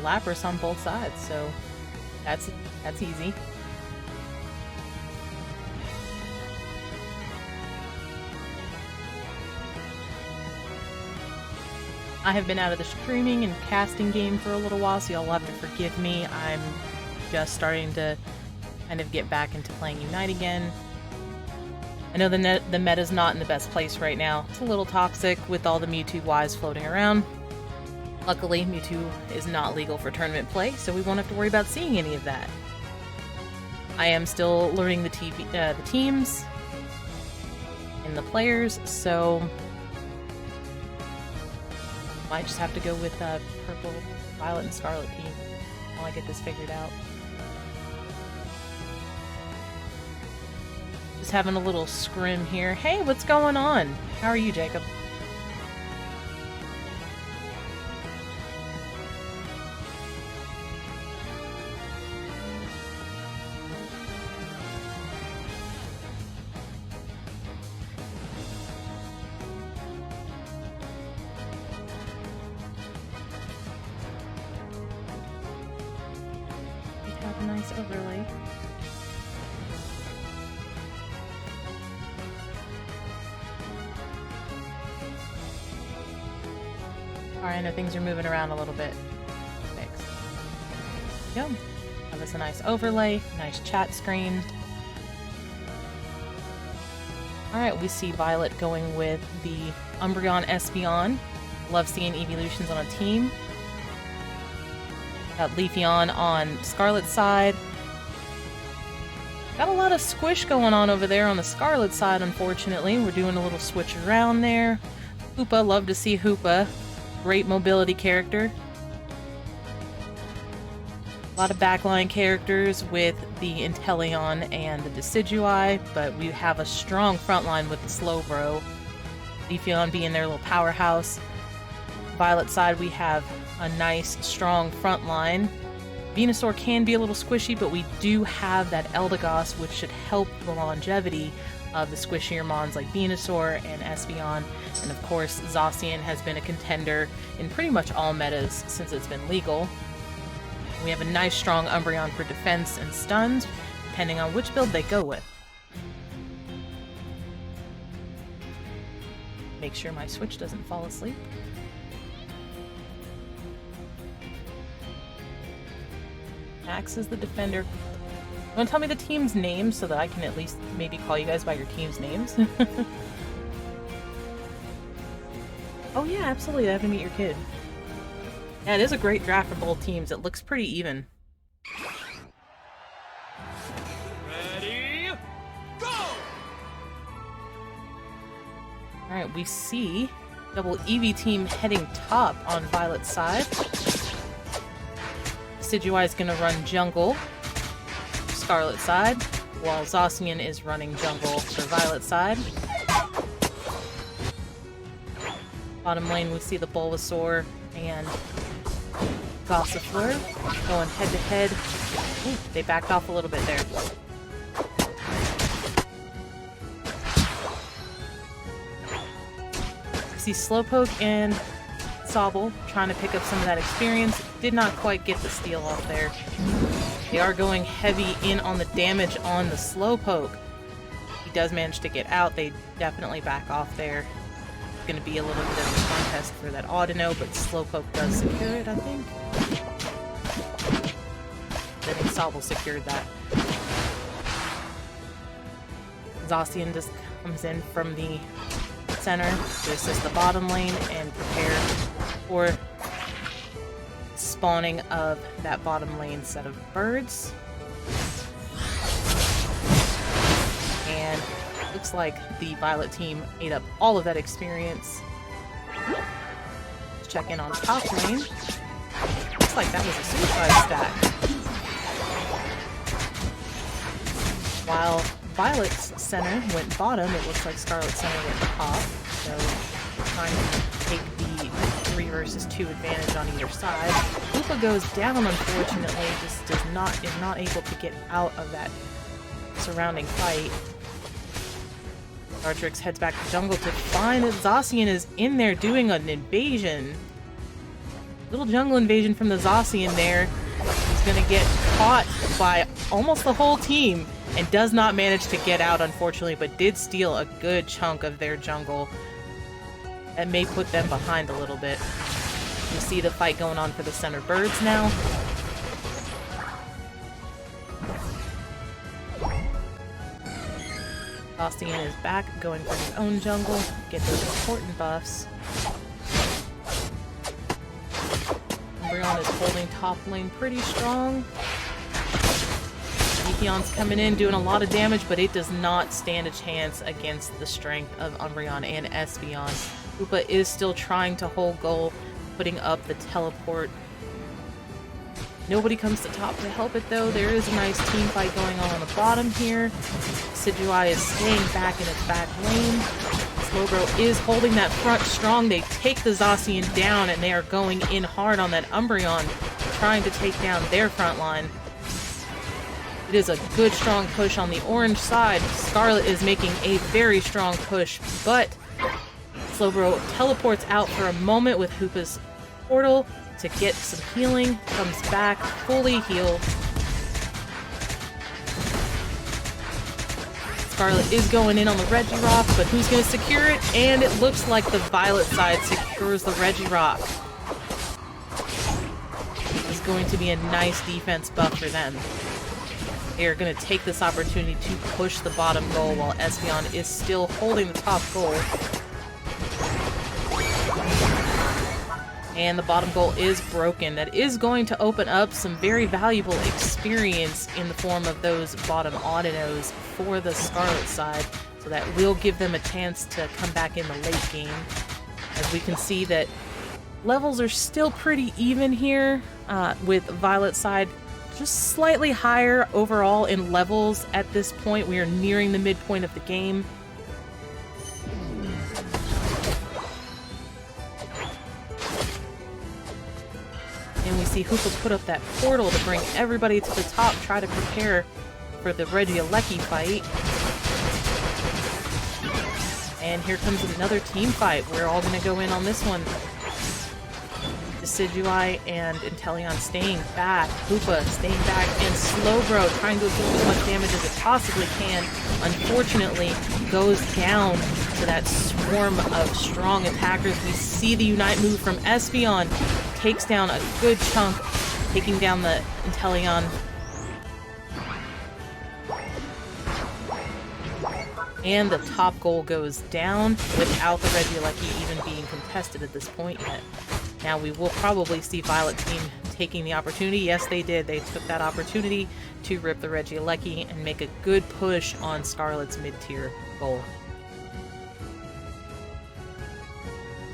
Lapras on both sides, so that's easy. I have been out of the streaming and casting game for a little while, so y'all will have to forgive me. I'm just starting to kind of get back into playing Unite again. I know the meta's not in the best place right now. It's a little toxic with all the Mewtwo Ys floating around. Luckily, Mewtwo is not legal for tournament play, so we won't have to worry about seeing any of that. I am still learning the teams and the players, so might just have to go with Purple, Violet, and Scarlet team while I get this figured out. Just having a little scrim here. Hey, what's going on? How are you, Jacob? A nice overlay. Alright, I know things are moving around a little bit. Thanks. There we go. Have us a nice overlay, nice chat screen. Alright, we see Violet going with the Umbreon Espeon. Love seeing evolutions on a team. Got Leafeon on Scarlet's side. Got a lot of squish going on over there on the Scarlet side, unfortunately. We're doing a little switch around there. Hoopa, love to see Hoopa. Great mobility character. A lot of backline characters with the Inteleon and the Decidueye, but we have a strong frontline with the Slowbro. Leafeon being their little powerhouse. Violet side, we have a nice, strong front line. Venusaur can be a little squishy, but we do have that Eldegoss, which should help the longevity of the squishier mons like Venusaur and Espeon. And of course, Zacian has been a contender in pretty much all metas since it's been legal. We have a nice, strong Umbreon for defense and stuns, depending on which build they go with. Make sure my Switch doesn't fall asleep. Max is the defender. You want to tell me the team's names so that I can at least maybe call you guys by your team's names? Oh yeah, absolutely. I have to meet your kid. Yeah, it is a great draft for both teams. It looks pretty even. Ready, go! Alright, we see double Eevee team heading top on Violet's side. Decidueye is going to run jungle, Scarlet side, while Zacian is running jungle for Violet side. Bottom lane, we see the Bulbasaur and Gossifleur going head to head. Ooh, they backed off a little bit there. We see Slowpoke and Sobble trying to pick up some of that experience. Did not quite get the steal off there. They are going heavy in on the damage on the Slowpoke. He does manage to get out. They definitely back off there. It's going to be a little bit of a contest for that Audino, but Slowpoke does secure it, I think. I think Sobble secured that. Zacian just comes in from the center to assist the bottom lane and prepare for spawning of that bottom lane set of birds. And looks like the Violet team ate up all of that experience. Let's check in on top lane. Looks like that was a suicide stack. While Violet's center went bottom, it looks like Scarlet's center went top. So trying to take the 3 versus 2 advantage on either side. Hoopa goes down, unfortunately, just is not able to get out of that surrounding fight. Dartrix heads back to jungle to find that Zacian is in there doing an invasion. Little jungle invasion from the Zacian there. He's gonna get caught by almost the whole team and does not manage to get out, unfortunately, but did steal a good chunk of their jungle. That may put them behind a little bit. You see the fight going on for the center birds now. Zacian is back, going for his own jungle, get those important buffs. Umbreon is holding top lane pretty strong. Leafeon's coming in, doing a lot of damage, but it does not stand a chance against the strength of Umbreon and Espeon. Hoopa is still trying to hold goal, putting up the teleport. Nobody comes to top to help it, though. There is a nice team fight going on the bottom here. Decidueye is staying back in its back lane. Slowbro is holding that front strong. They take the Zacian down, and they are going in hard on that Umbreon, trying to take down their front line. It is a good, strong push on the orange side. Scarlet is making a very strong push, but Slowbro teleports out for a moment with Hoopa's portal to get some healing, comes back fully healed. Scarlet is going in on the Regirock, but who's going to secure it? And it looks like the Violet side secures the Regirock. It's going to be a nice defense buff for them. They are going to take this opportunity to push the bottom goal while Espeon is still holding the top goal. And the bottom goal is broken. That is going to open up some very valuable experience in the form of those bottom Audinos for the Scarlet side. So that will give them a chance to come back in the late game. As we can see that levels are still pretty even here, with Violet side just slightly higher overall in levels at this point. We are nearing the midpoint of the game. And we see Hoopa put up that portal to bring everybody to the top, try to prepare for the Regieleki fight. And here comes another team fight. We're all going to go in on this one. Decidueye and Inteleon staying back. Hoopa staying back, and Slowbro trying to absorb as much damage as it possibly can. Unfortunately, goes down to that swarm of strong attackers. We see the Unite move from Espeon. Takes down a good chunk, taking down the Inteleon. And the top goal goes down without the Regieleki even being contested at this point yet. Now we will probably see Violet team taking the opportunity. Yes, they did. They took that opportunity to rip the Regieleki and make a good push on Scarlet's mid-tier goal.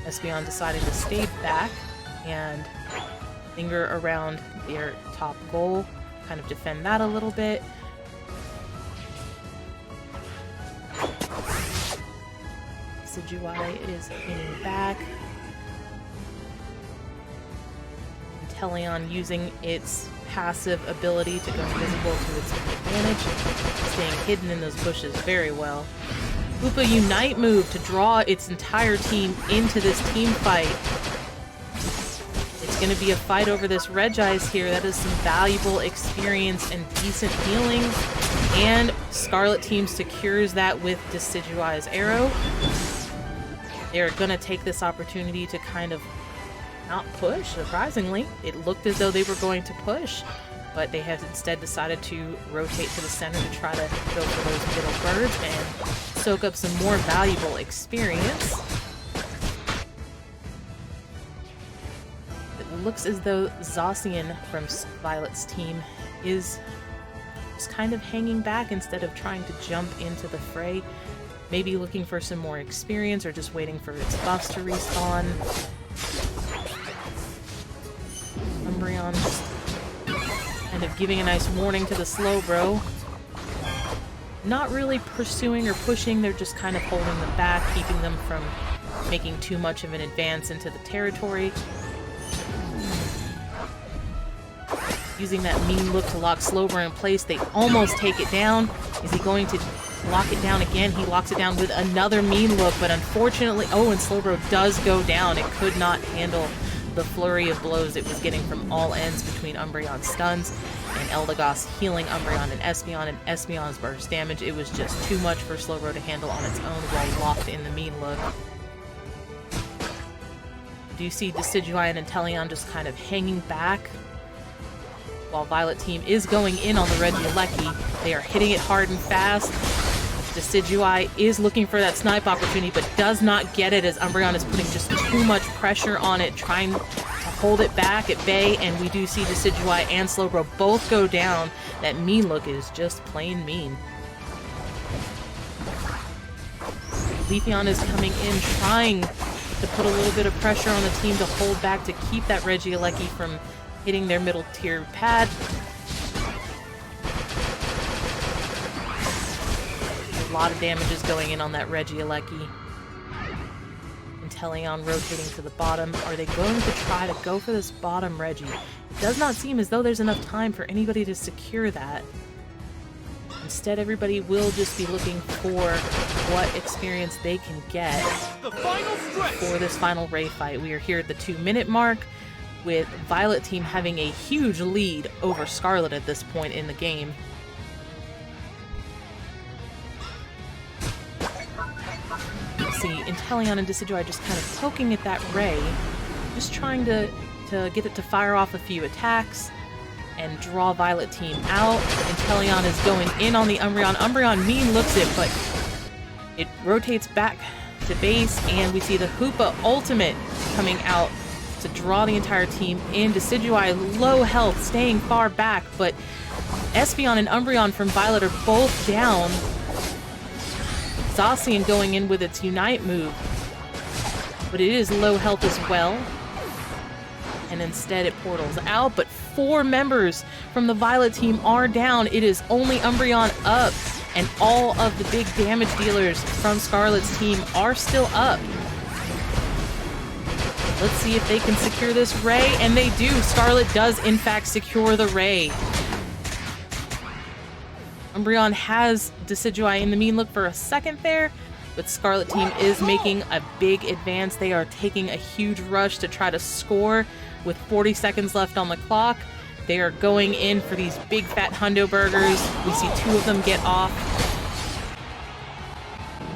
Espeon deciding to stay back and linger around their top goal, kind of defend that a little bit. Decidueye is leaning back. Inteleon using its passive ability to go invisible to its advantage, staying hidden in those bushes very well. Hoopa Unite move to draw its entire team into this team fight. It's going to be a fight over this Regice here. That is some valuable experience and decent healing. And Scarlet team secures that with Decidueye's arrow. They're going to take this opportunity to kind of not push, surprisingly. It looked as though they were going to push, but they have instead decided to rotate to the center to try to go for those middle birds and soak up some more valuable experience. It looks as though Zacian from Violet's team is just kind of hanging back instead of trying to jump into the fray. Maybe looking for some more experience or just waiting for its buffs to respawn. Umbreon just kind of giving a nice warning to the Slowbro. Not really pursuing or pushing, they're just kind of holding them back, keeping them from making too much of an advance into the territory. Using that mean look to lock Slowbro in place, they almost take it down. Is he going to lock it down again? He locks it down with another mean look, but unfortunately, oh, and Slowbro does go down. It could not handle the flurry of blows it was getting from all ends between Umbreon's stuns and Eldegoss healing Umbreon and Espeon's burst damage. It was just too much for Slowbro to handle on its own while locked in the mean look. Do you see Decidueye and Inteleon just kind of hanging back? While Violet Team is going in on the Regieleki, they are hitting it hard and fast. Decidueye is looking for that snipe opportunity, but does not get it as Umbreon is putting just too much pressure on it, trying to hold it back at bay, and we do see Decidueye and Slowbro both go down. That mean look is just plain mean. Leafeon is coming in, trying to put a little bit of pressure on the team to hold back, to keep that Regieleki from hitting their middle tier pad. A lot of damage is going in on that Regieleki. Inteleon rotating to the bottom. Are they going to try to go for this bottom Regi? It does not seem as though there's enough time for anybody to secure that. Instead, everybody will just be looking for what experience they can get for this final Ray fight. We are here at the 2-minute mark, with Violet Team having a huge lead over Scarlet at this point in the game. You see Inteleon and Decidueye just kind of poking at that Ray, just trying to get it to fire off a few attacks and draw Violet Team out. Inteleon is going in on the Umbreon. Umbreon mean looks it, but it rotates back to base, and we see the Hoopa ultimate coming out to draw the entire team in. Decidueye low health, staying far back, but Espeon and Umbreon from Violet are both down. Zacian going in with its Unite move, but it is low health as well. And instead it portals out, but 4 members from the Violet Team are down. It is only Umbreon up, and all of the big damage dealers from Scarlet's team are still up. Let's see if they can secure this Ray, and they do. Scarlet does, in fact, secure the Ray. Umbreon has Decidueye in the mean look for a second there, but Scarlet Team is making a big advance. They are taking a huge rush to try to score with 40 seconds left on the clock. They are going in for these big fat hundo burgers. We see 2 of them get off.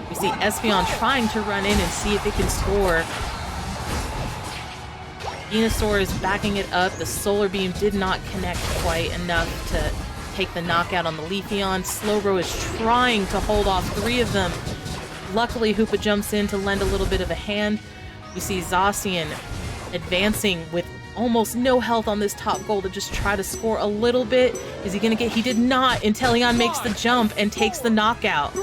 We see Espeon trying to run in and see if it can score. Venusaur is backing it up. The Solar Beam did not connect quite enough to take the knockout on the Leafeon. Slowbro is trying to hold off 3 of them. Luckily, Hoopa jumps in to lend a little bit of a hand. We see Zacian advancing with almost no health on this top goal to just try to score a little bit. Is he gonna get? He did not. Inteleon makes the jump and takes the knockout. 3,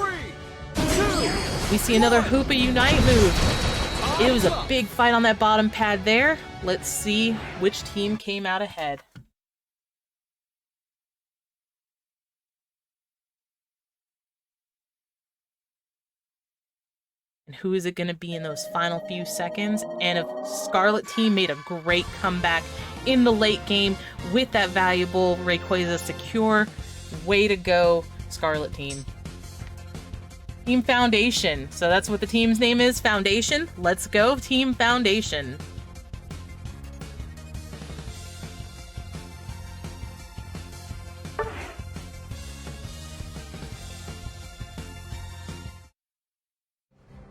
2, We see another Hoopa Unite move. It was a big fight on that bottom pad there. Let's see which team came out ahead. And who is it going to be in those final few seconds? And a Scarlet Team made a great comeback in the late game with that valuable Rayquaza secure. Way to go, Scarlet Team. Team Foundation. So that's what the team's name is, Foundation. Let's go, Team Foundation.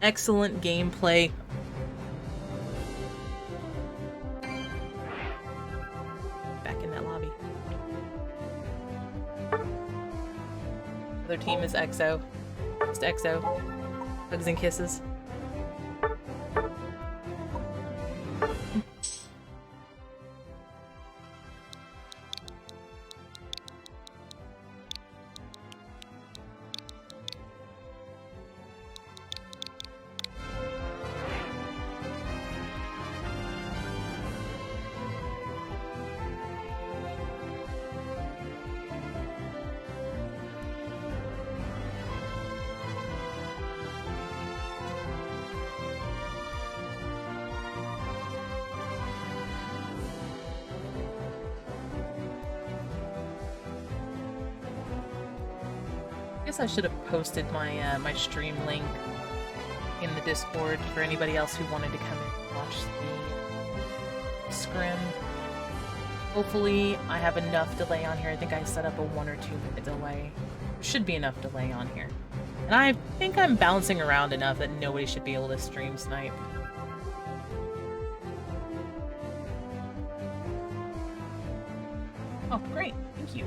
Excellent gameplay. Back in that lobby. Other team is EXO. Just EXO. Hugs and kisses. I should have posted my my stream link in the Discord for anybody else who wanted to come and watch the scrim. Hopefully I have enough delay on here. I think I set up a 1 or 2 minute delay. There should be enough delay on here. And I think I'm bouncing around enough that nobody should be able to stream snipe. Oh, great. Thank you.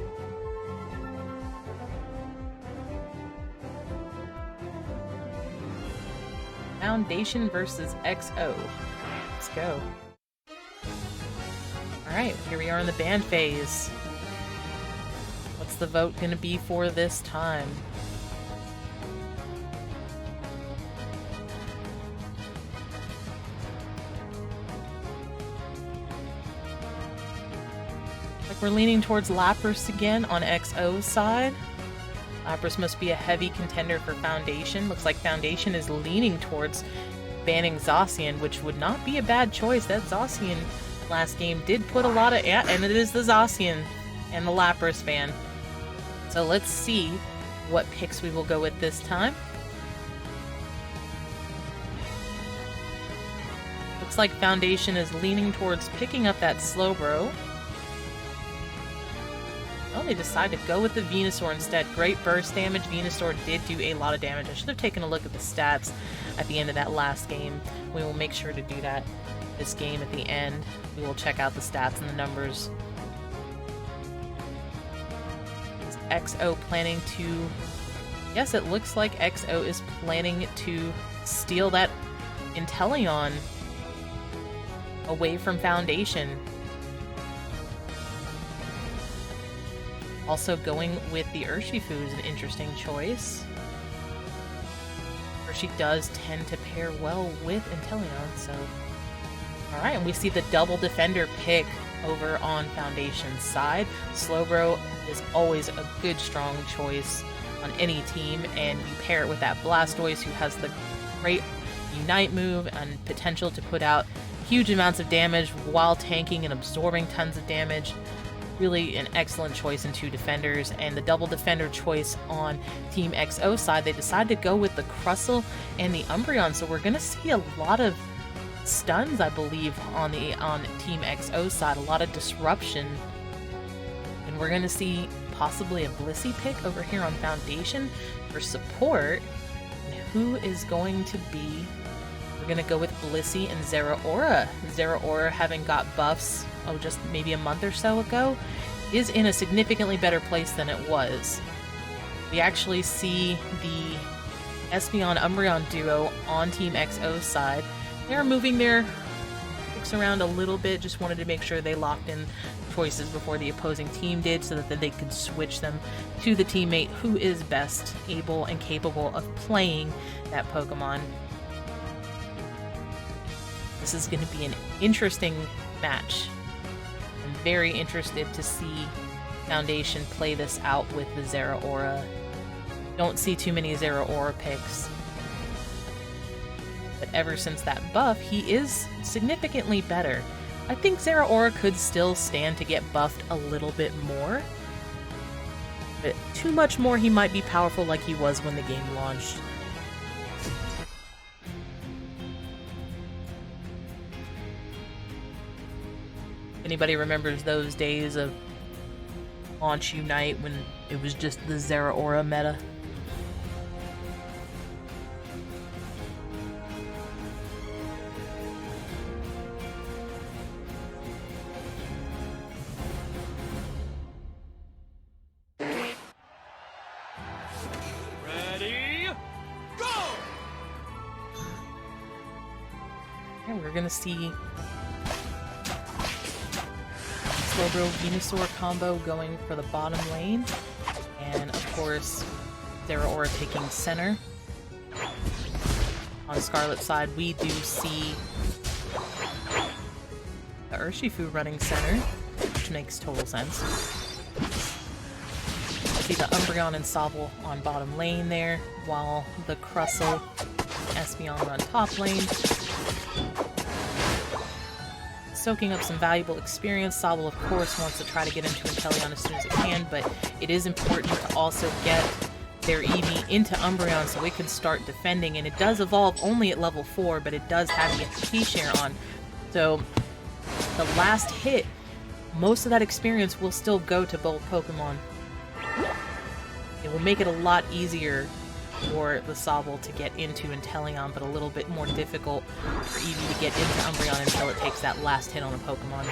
Foundation versus XO. Let's go. Alright, here we are in the ban phase. What's the vote gonna be for this time? Like we're leaning towards Lapras again on XO's side. Lapras must be a heavy contender for Foundation. Looks like Foundation is leaning towards banning Zacian, which would not be a bad choice. That Zacian last game did put a lot of... Yeah, and it is the Zacian and the Lapras ban. So let's see what picks we will go with this time. Looks like Foundation is leaning towards picking up that Slowbro. Oh, they decide to go with the Venusaur instead. Great burst damage. Venusaur did do a lot of damage. I should have taken a look at the stats at the end of that last game. We will make sure to do that this game at the end. We will check out the stats and the numbers. Is XO planning to... Yes, it looks like XO is planning to steal that Inteleon away from Foundation. Also going with the Urshifu is an interesting choice. Urshi does tend to pair well with Inteleon, so... Alright, and we see the double defender pick over on Foundation's side. Slowbro is always a good, strong choice on any team, and you pair it with that Blastoise who has the great Unite move and potential to put out huge amounts of damage while tanking and absorbing tons of damage. Really an excellent choice in two defenders, and the double defender choice on Team XO side, they decided to go with the Crustle and the Umbreon, so we're going to see a lot of stuns, I believe, on Team XO side, a lot of disruption, and we're going to see possibly a Blissey pick over here on Foundation for support. And who is going to be... We're going to go with Blissey and Zeraora. Zeraora, having got buffs just maybe a month or so ago, is in a significantly better place than it was. We actually see the Espeon Umbreon duo on Team XO's side. They're moving their picks around a little bit, just wanted to make sure they locked in choices before the opposing team did, so that they could switch them to the teammate who is best able and capable of playing that Pokemon. This is going to be an interesting match. I'm very interested to see Foundation play this out with the Zeraora. Don't see too many Zeraora picks. But ever since that buff, he is significantly better. I think Zeraora could still stand to get buffed a little bit more. But too much more, he might be powerful like he was when the game launched. Anybody remembers those days of launch Unite when it was just the Zeraora meta? Ready, go! And we're gonna see Slowbro Venusaur combo going for the bottom lane, and of course Zeraora taking center. On Scarlet's side, we do see the Urshifu running center, which makes total sense. See the Umbreon and Sobble on bottom lane there, while the Crustle and Espeon run top lane. Soaking up some valuable experience. Sobble, of course, wants to try to get into Inteleon as soon as it can, but it is important to also get their Eevee into Umbreon so it can start defending, and it does evolve only at level 4, but it does have the FP share on. So the last hit, most of that experience will still go to both Pokemon. It will make it a lot easier for the Sobble to get into Inteleon, but a little bit more difficult for Eevee to get into Umbreon until it takes that last hit on a Pokemon.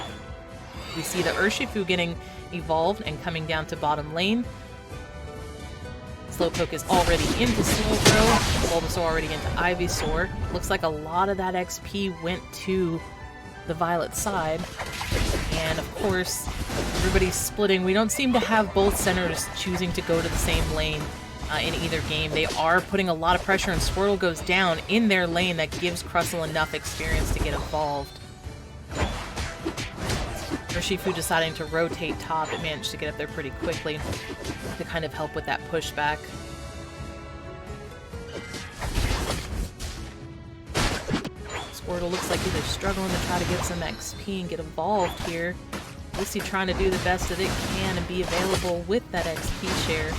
We see the Urshifu getting evolved and coming down to bottom lane. Slowpoke is already into Slowbro, Bulbasaur already into Ivysaur. Looks like a lot of that XP went to the Violet side. And of course, everybody's splitting. We don't seem to have both centers choosing to go to the same lane in either game. They are putting a lot of pressure, and Squirtle goes down in their lane. That gives Crustle enough experience to get involved. Urshifu deciding to rotate top. It managed to get up there pretty quickly to kind of help with that pushback. Squirtle looks like he's struggling to try to get some XP and get involved here. Lissy trying to do the best that it can and be available with that XP share.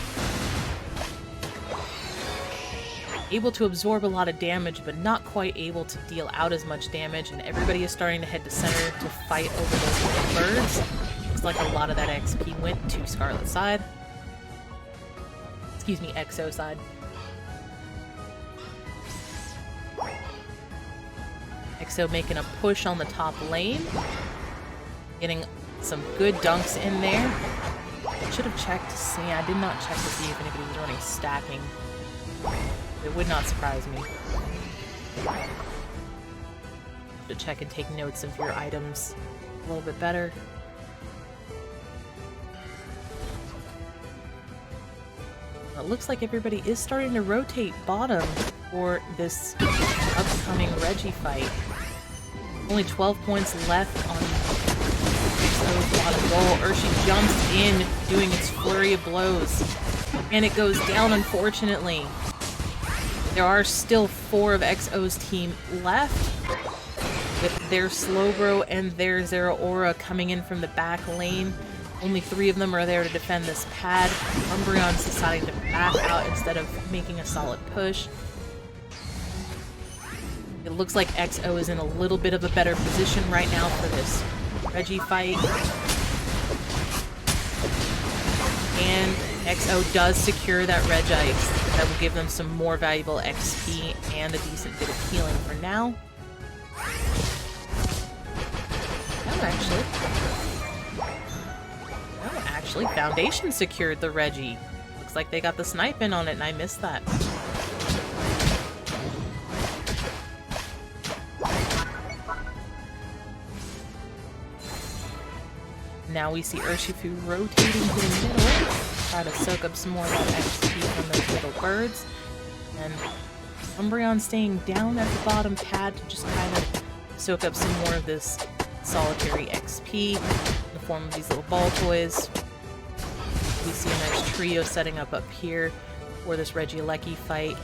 Able to absorb a lot of damage, but not quite able to deal out as much damage, and everybody is starting to head to center to fight over those little birds. Looks like a lot of that XP went to Scarlet side. Excuse me, EXO side. EXO making a push on the top lane. Getting some good dunks in there. I should have checked to see. I did not check to see if anybody was running stacking. It would not surprise me. To check and take notes of your items a little bit better. It looks like everybody is starting to rotate bottom for this upcoming Reggie fight. Only 12 points left on EXO's bottom goal. Urshi jumps in, doing its flurry of blows. And it goes down, unfortunately. There are still 4 of EXO's team left, with their Slowbro and their Zeraora coming in from the back lane. Only 3 of them are there to defend this pad. Umbreon's deciding to back out instead of making a solid push. It looks like EXO is in a little bit of a better position right now for this Reggie fight. And EXO does secure that Regice. That will give them some more valuable XP and a decent bit of healing for now. Oh, actually, Foundation secured the Reggie. Looks like they got the snipe in on it, and I missed that. Now we see Urshifu rotating to the middle, try to soak up some more of that XP from those little birds. And Umbreon staying down at the bottom pad to just kind of soak up some more of this solitary XP in the form of these little ball toys. We see a nice trio setting up here for this Regieleki fight,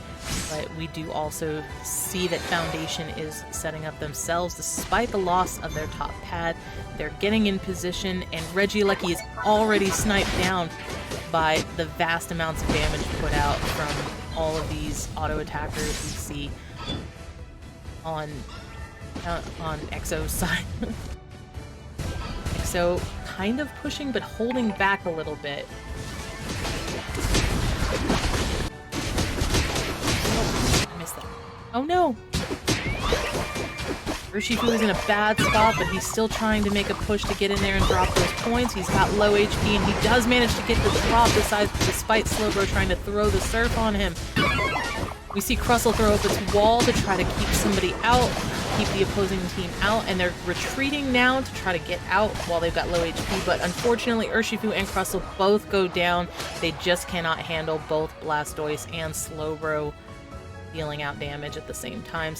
but we do also see that Foundation is setting up themselves despite the loss of their top pad. They're getting in position, and Regieleki is already sniped down by the vast amounts of damage put out from all of these auto attackers we see on EXO's side. EXO kind of pushing but holding back a little bit. Oh, I missed that. Oh no! Urshifu is in a bad spot, but he's still trying to make a push to get in there and drop those points. He's got low HP, and he does manage to get the drop despite Slowbro trying to throw the surf on him. We see Crustle throw up its wall to try to keep somebody out, keep the opposing team out, and they're retreating now to try to get out while they've got low HP, but unfortunately Urshifu and Crustle both go down. They just cannot handle both Blastoise and Slowbro dealing out damage at the same time.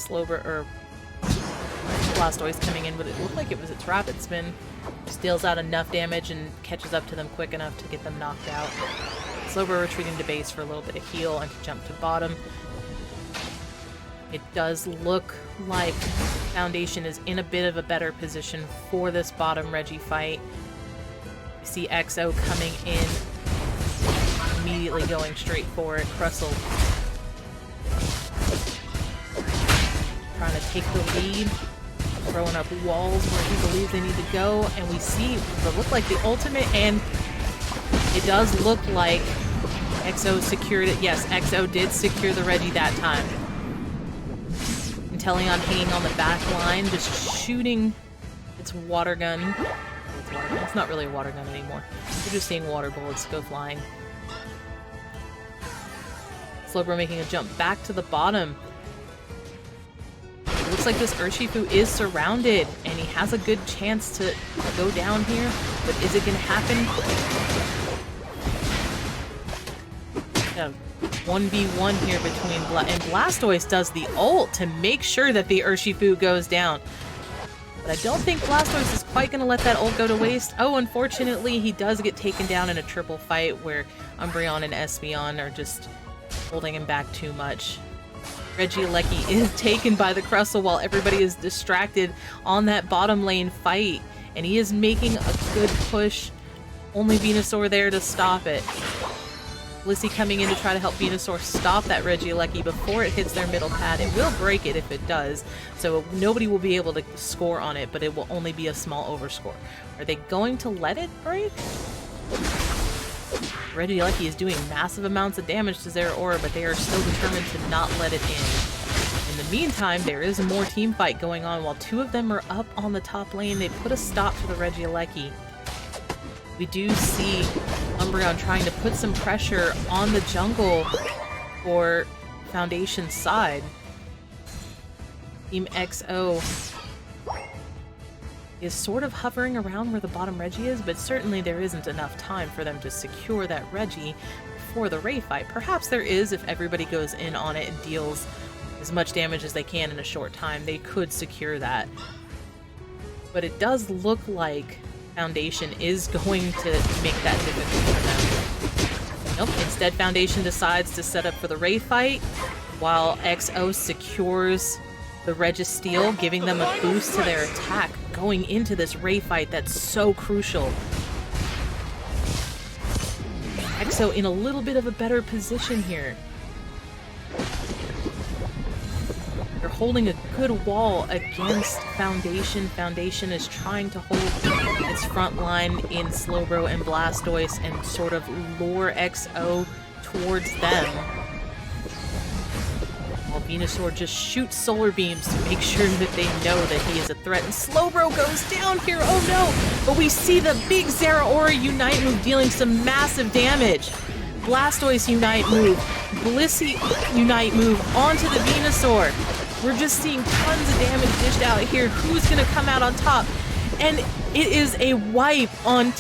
Blastoise coming in with it looked like it was its Rapid Spin. Just deals out enough damage and catches up to them quick enough to get them knocked out. Slowbro retreating to base for a little bit of heal and to jump to bottom. It does look like Foundation is in a bit of a better position for this bottom Reggie fight. We see EXO coming in, immediately going straight for it. Crustle trying to take the lead. throwing up walls where he believes they need to go, and we see what look like the ultimate, and it does look like EXO secured it. Yes, EXO did secure the Reggie that time. Inteleon hanging on the back line, just shooting its water gun. It's not really a water gun anymore. We're just seeing water bullets go flying. Slowbro making a jump back to the bottom. It looks like this Urshifu is surrounded, and he has a good chance to go down here, but is it going to happen? Yeah, 1v1 here between and Blastoise does the ult to make sure that the Urshifu goes down. But I don't think Blastoise is quite going to let that ult go to waste. Oh, unfortunately, he does get taken down in a triple fight where Umbreon and Espeon are just holding him back too much. Regieleki is taken by the Crustle while everybody is distracted on that bottom lane fight. And he is making a good push. Only Venusaur there to stop it. Blissey coming in to try to help Venusaur stop that Regieleki before it hits their middle pad. It will break it if it does, so nobody will be able to score on it, but it will only be a small overscore. Are they going to let it break? Regieleki is doing massive amounts of damage to Zeraora, but they are still determined to not let it in. In the meantime, there is more team fight going on. While two of them are up on the top lane, they put a stop to the Regieleki. We do see Umbreon trying to put some pressure on the jungle for Foundation's side. Team XO is sort of hovering around where the bottom Reggie is, but certainly there isn't enough time for them to secure that Reggie before the Ray fight. Perhaps there is if everybody goes in on it and deals as much damage as they can in a short time. They could secure that. But it does look like Foundation is going to make that difficult for them. Nope, instead Foundation decides to set up for the Ray fight, while XO secures the Registeel, giving them a boost to their attack going into this Ray fight that's so crucial. XO in a little bit of a better position here. They're holding a good wall against Foundation. Foundation is trying to hold its front line in Slowbro and Blastoise and sort of lure XO towards them. While Venusaur just shoots solar beams to make sure that they know that he is a threat. And Slowbro goes down here, oh no! But we see the big Zeraora Unite move dealing some massive damage. Blastoise Unite move, Blissey Unite move onto the Venusaur. We're just seeing tons of damage dished out here. Who's gonna come out on top? And it is a wipe on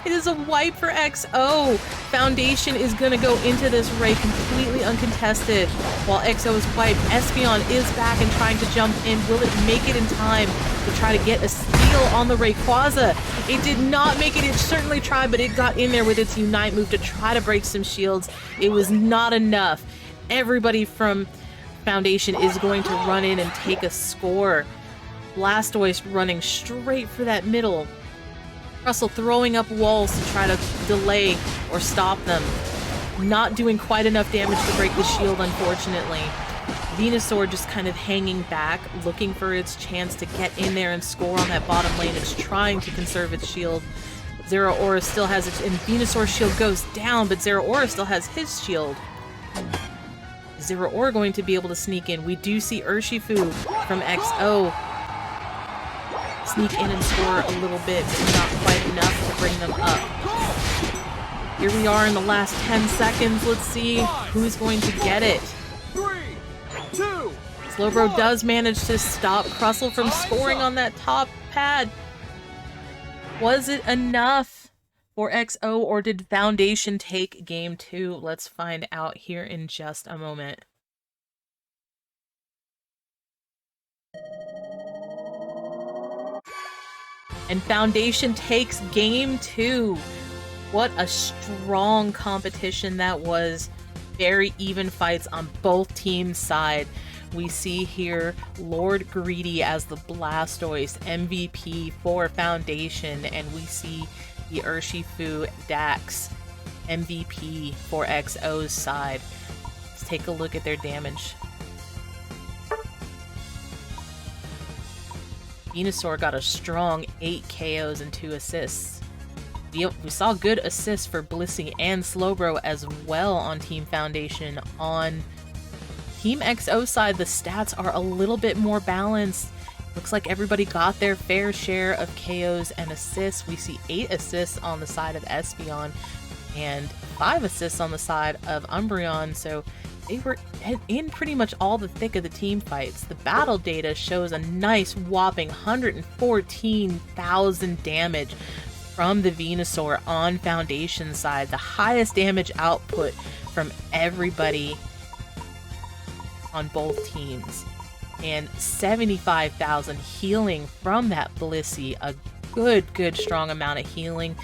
it is a wipe for XO. Foundation is gonna go into this Ray completely uncontested while XO is wiped. Espeon is back and trying to jump in. Will it make it in time to try to get a steal on the Rayquaza? It did not make it. It certainly tried, but it got in there with its Unite move to try to break some shields. It was not enough. Everybody from Foundation is going to run in and take a score. Blastoise running straight for that middle. Russell throwing up walls to try to delay or stop them. Not doing quite enough damage to break the shield, unfortunately. Venusaur just kind of hanging back, looking for its chance to get in there and score on that bottom lane. It's trying to conserve its shield. Zeraora still has its... and Venusaur's shield goes down, but Zeraora still has his shield. Zeraora going to be able to sneak in. We do see Urshifu from XO sneak in and score a little bit, but not quite enough to bring them up. Here we are in the last 10 seconds. Let's see who's going to get it. 3, 2, Slowbro does manage to stop Crustle from scoring on that top pad. Was it enough for XO, or did Foundation take game 2? Let's find out here in just a moment. And Foundation takes game 2. What a strong competition that was. Very even fights on both teams' side. We see here Lord Greedy as the Blastoise MVP for Foundation, and we see the Urshifu Dax MVP for XO's side. Let's take a look at their damage. Venusaur got a strong 8 KOs and 2 assists. We saw good assists for Blissey and Slowbro as well on Team Foundation. On Team XO side, the stats are a little bit more balanced. Looks like everybody got their fair share of KOs and assists. We see 8 assists on the side of Espeon and 5 assists on the side of Umbreon, so they were in pretty much all the thick of the team fights. The battle data shows a nice whopping 114,000 damage from the Venusaur on Foundation side, the highest damage output from everybody on both teams, and 75,000 healing from that Blissey, a good strong amount of healing,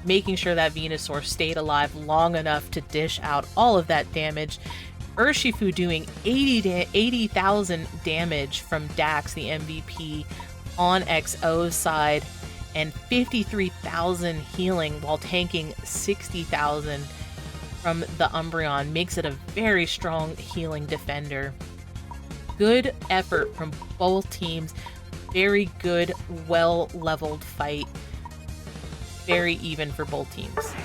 making sure that Venusaur stayed alive long enough to dish out all of that damage. Urshifu doing 80,000 damage from Dax, the MVP, on XO's side, and 53,000 healing while tanking 60,000 from the Umbreon. Makes it a very strong healing defender. Good effort from both teams. Very good, well-leveled fight. Very even for both teams.